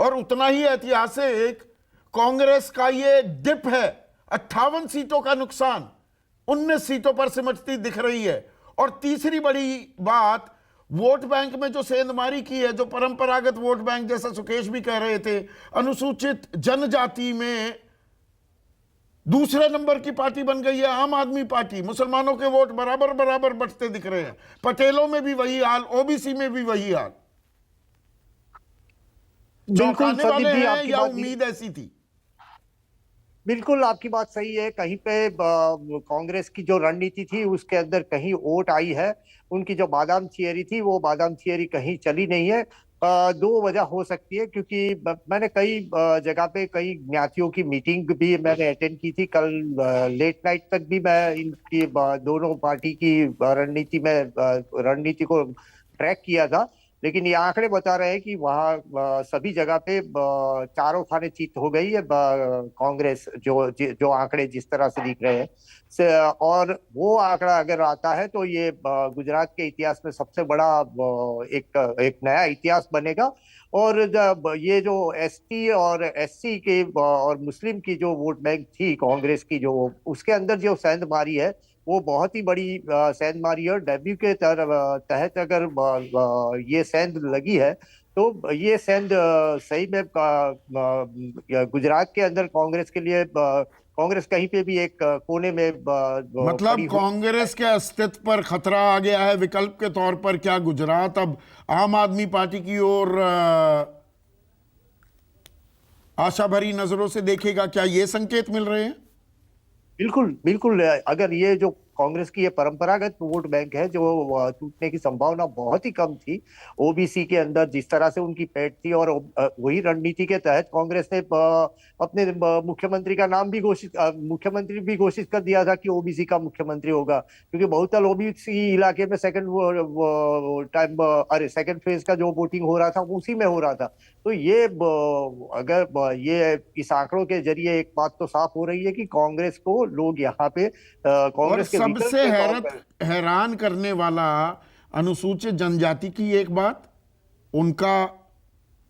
और उतना ही ऐतिहासिक कांग्रेस का ये डिप है। 58 सीटों का नुकसान 19 सीटों पर सिमटती दिख रही है। और तीसरी बड़ी बात, वोट बैंक में जो सेंधमारी की है, जो परंपरागत वोट बैंक, जैसा सुकेश भी कह रहे थे, अनुसूचित जनजाति में दूसरे नंबर की पार्टी बन गई है आम आदमी पार्टी। मुसलमानों के वोट बराबर बराबर बंटते दिख रहे हैं। पटेलों में भी वही हाल, ओबीसी में भी वही हाल। बिल्कुल चौंकाने संदीप वाले जी, हैं आपकी या बात उम्मीद ऐसी थी? बिल्कुल आपकी बात सही है। कहीं पे कांग्रेस की जो रणनीति थी उसके अंदर कहीं ओट आई है। उनकी जो बादाम थियरी थी वो बादाम थियरी कहीं चली नहीं है। दो वजह हो सकती है, क्योंकि मैंने कई जगह पे कई ज्ञातियों की मीटिंग भी मैंने अटेंड की थी। कल लेट नाइट तक भी मैं इनकी दोनों पार्टी की रणनीति को ट्रैक किया था। लेकिन ये आंकड़े बता रहे हैं कि वहाँ सभी जगह पे चारों खाने चित हो गई है कांग्रेस, जो आंकड़े जिस तरह से दिख रहे हैं और वो आंकड़ा अगर आता है तो ये गुजरात के इतिहास में सबसे बड़ा एक एक नया इतिहास बनेगा। और जब ये जो एसटी और एससी के और मुस्लिम की जो वोट बैंक थी कांग्रेस की, जो उसके अंदर जो सेंधमारी है वो बहुत ही बड़ी सेंधमारी है। और डब्ल्यू के तहत अगर ये सेंध लगी है तो ये सेंध सही में गुजरात के अंदर कांग्रेस के लिए कांग्रेस कहीं पे भी एक कोने में मतलब पड़ी हुई है। कांग्रेस के अस्तित्व पर खतरा आ गया है विकल्प के तौर पर। क्या गुजरात अब आम आदमी पार्टी की ओर आशा भरी नजरों से देखेगा? क्या ये संकेत मिल रहे हैं? बिल्कुल बिल्कुल। अगर ये जो कांग्रेस की ये परंपरागत वोट बैंक है जो टूटने की संभावना बहुत ही कम थी, ओबीसी के अंदर जिस तरह से उनकी पैठ थी, और वही रणनीति के तहत कांग्रेस ने अपने मुख्यमंत्री का नाम भी मुख्यमंत्री भी घोषित कर दिया था कि ओबीसी का मुख्यमंत्री होगा, क्योंकि बहुतल ओबीसी इलाके में सेकंड फेज का जो वोटिंग हो रहा था उसी में हो रहा था। तो ये अगर ये इस आंकड़ों के जरिए एक बात तो साफ हो रही है कि कांग्रेस को लोग यहाँ पे और कांग्रेस के विकल्प सबसे के तौर पर। हैरान करने वाला, अनुसूचित जनजाति की एक बात, उनका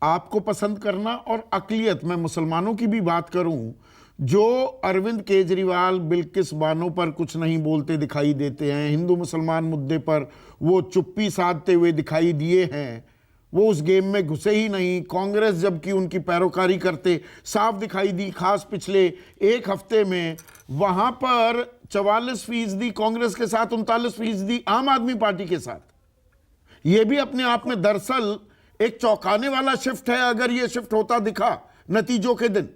आपको पसंद करना, और अकलियत, मैं मुसलमानों की भी बात करूं, जो अरविंद केजरीवाल बिल्किस बानो पर कुछ नहीं बोलते दिखाई देते हैं, हिंदू मुसलमान मुद्दे पर वो चुप्पी साधते हुए दिखाई दिए हैं, वो उस गेम में घुसे ही नहीं। कांग्रेस जबकि उनकी पैरोकारी करते साफ दिखाई दी, खास पिछले एक हफ्ते में वहां पर 44% कांग्रेस के साथ, 39% आम आदमी पार्टी के साथ। यह भी अपने आप में दरअसल एक चौंकाने वाला शिफ्ट है, अगर यह शिफ्ट होता दिखा नतीजों के दिन।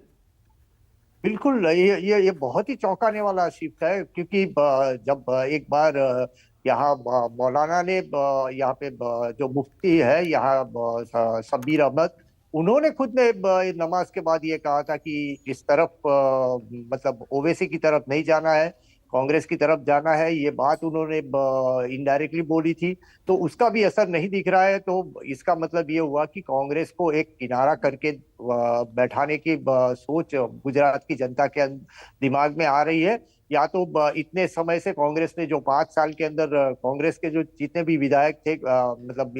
बिल्कुल, ये बहुत ही चौंकाने वाला शिफ्ट है, क्योंकि जब एक बार यहाँ मौलाना ने यहाँ पे जो मुफ्ती है यहाँ शब्बीर अहमद, उन्होंने खुद ने नमाज के बाद ये कहा था कि इस तरफ मतलब ओवैसी की तरफ नहीं जाना है, कांग्रेस की तरफ जाना है। ये बात उन्होंने इनडायरेक्टली बोली थी, तो उसका भी असर नहीं दिख रहा है। तो इसका मतलब ये हुआ कि कांग्रेस को एक किनारा करके बैठाने की सोच गुजरात की जनता के दिमाग में आ रही है। या तो इतने समय से कांग्रेस ने जो 5 साल के अंदर कांग्रेस के जो जितने भी विधायक थे, मतलब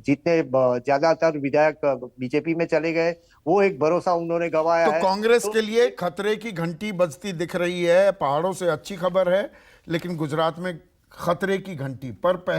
जितने ज्यादातर विधायक बीजेपी में चले गए, वो एक भरोसा उन्होंने गंवाया तो है। कांग्रेस तो के लिए खतरे की घंटी बजती दिख रही है। पहाड़ों से अच्छी खबर है, लेकिन गुजरात में खतरे की घंटी पर पहले